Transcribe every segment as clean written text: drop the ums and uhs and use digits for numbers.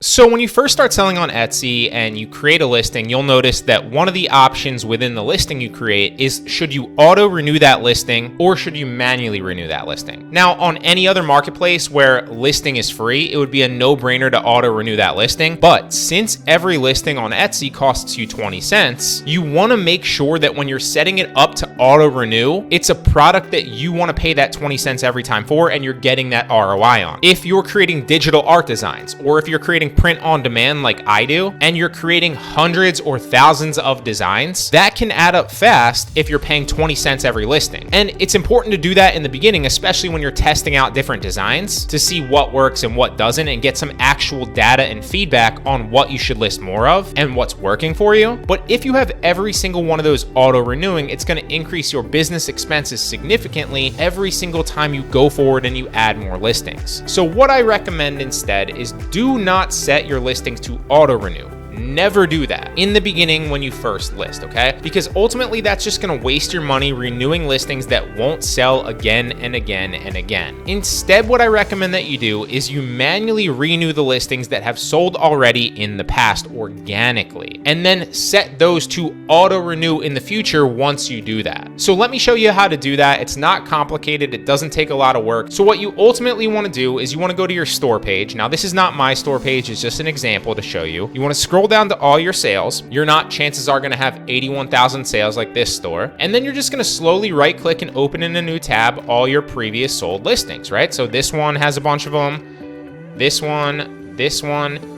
So when you first start selling on Etsy and you create a listing, you'll notice that one of the options within the listing you create is should you auto renew that listing or should you manually renew that listing? Now, on any other marketplace where listing is free, it would be a no-brainer to auto renew that listing. But since every listing on Etsy costs you 20 cents, you want to make sure that when you're setting it up to auto renew, it's a product that you want to pay that 20 cents every time for and you're getting that ROI on. If you're creating digital art designs or if you're creating print on demand like I do, and you're creating hundreds or thousands of designs, that can add up fast if you're paying 20 cents every listing. And it's important to do that in the beginning, especially when you're testing out different designs to see what works and what doesn't and get some actual data and feedback on what you should list more of and what's working for you. But if you have every single one of those auto renewing, it's going to increase your business expenses significantly every single time you go forward and you add more listings. So what I recommend instead is do not set your listings to auto renew. Never do that in the beginning when you first list, okay? Because ultimately that's just gonna waste your money renewing listings that won't sell again and again and again. Instead, what I recommend that you do is you manually renew the listings that have sold already in the past organically, and then set those to auto renew in the future once you do that. So let me show you how to do that. It's not complicated. It doesn't take a lot of work. So what you ultimately wanna do is you wanna go to your store page. Now, this is not my store page. It's just an example to show you. You wanna scroll down to all your sales. Chances are going to have 81,000 sales like this store. And then you're just going to slowly right click and open in a new tab all your previous sold listings, right? So this one has a bunch of them. This one.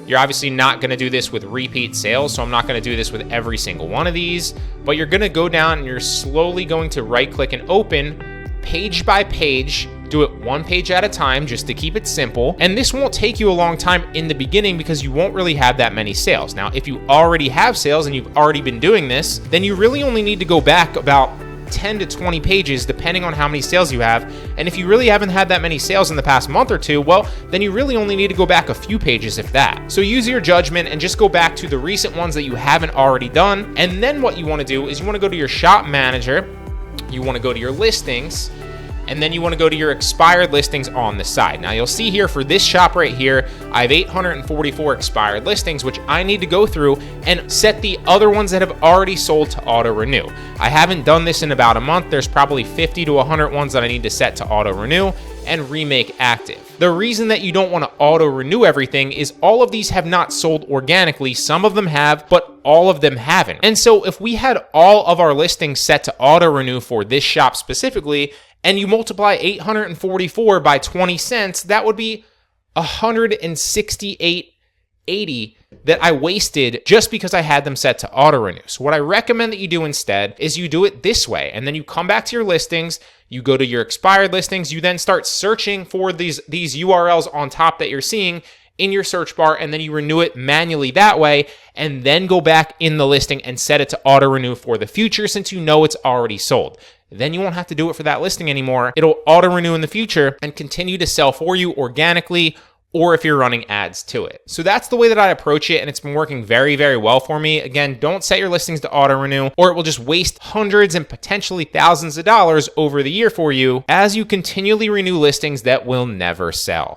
You're obviously not going to do this with repeat sales, so I'm not going to do this with every single one of these, but you're going to go down and you're slowly going to right click and open page by page. Do it one page at a time just to keep it simple. And this won't take you a long time in the beginning because you won't really have that many sales. Now, if you already have sales and you've already been doing this, then you really only need to go back about 10 to 20 pages depending on how many sales you have. And if you really haven't had that many sales in the past month or two, well, then you really only need to go back a few pages if that. So use your judgment and just go back to the recent ones that you haven't already done. And then what you want to do is you want to go to your shop manager, you want to go to your listings, and then you want to go to your expired listings on the side. Now you'll see here for this shop right here, I have 844 expired listings, which I need to go through and set the other ones that have already sold to auto renew. I haven't done this in about a month. There's probably 50 to 100 ones that I need to set to auto renew and remake active. The reason that you don't want to auto renew everything is all of these have not sold organically. Some of them have, but all of them haven't. And so if we had all of our listings set to auto renew for this shop specifically, and you multiply 844 by 20 cents, that would be 168.80 that I wasted just because I had them set to auto renew. So what I recommend that you do instead is you do it this way, and then you come back to your listings, you go to your expired listings, you then start searching for these URLs on top that you're seeing in your search bar, and then you renew it manually that way, and then go back in the listing and set it to auto renew for the future since you know it's already sold. Then you won't have to do it for that listing anymore. It'll auto renew in the future and continue to sell for you organically, or if you're running ads to it. So that's the way that I approach it, and it's been working very, very well for me. Again, don't set your listings to auto renew, or it will just waste hundreds and potentially thousands of dollars over the year for you as you continually renew listings that will never sell.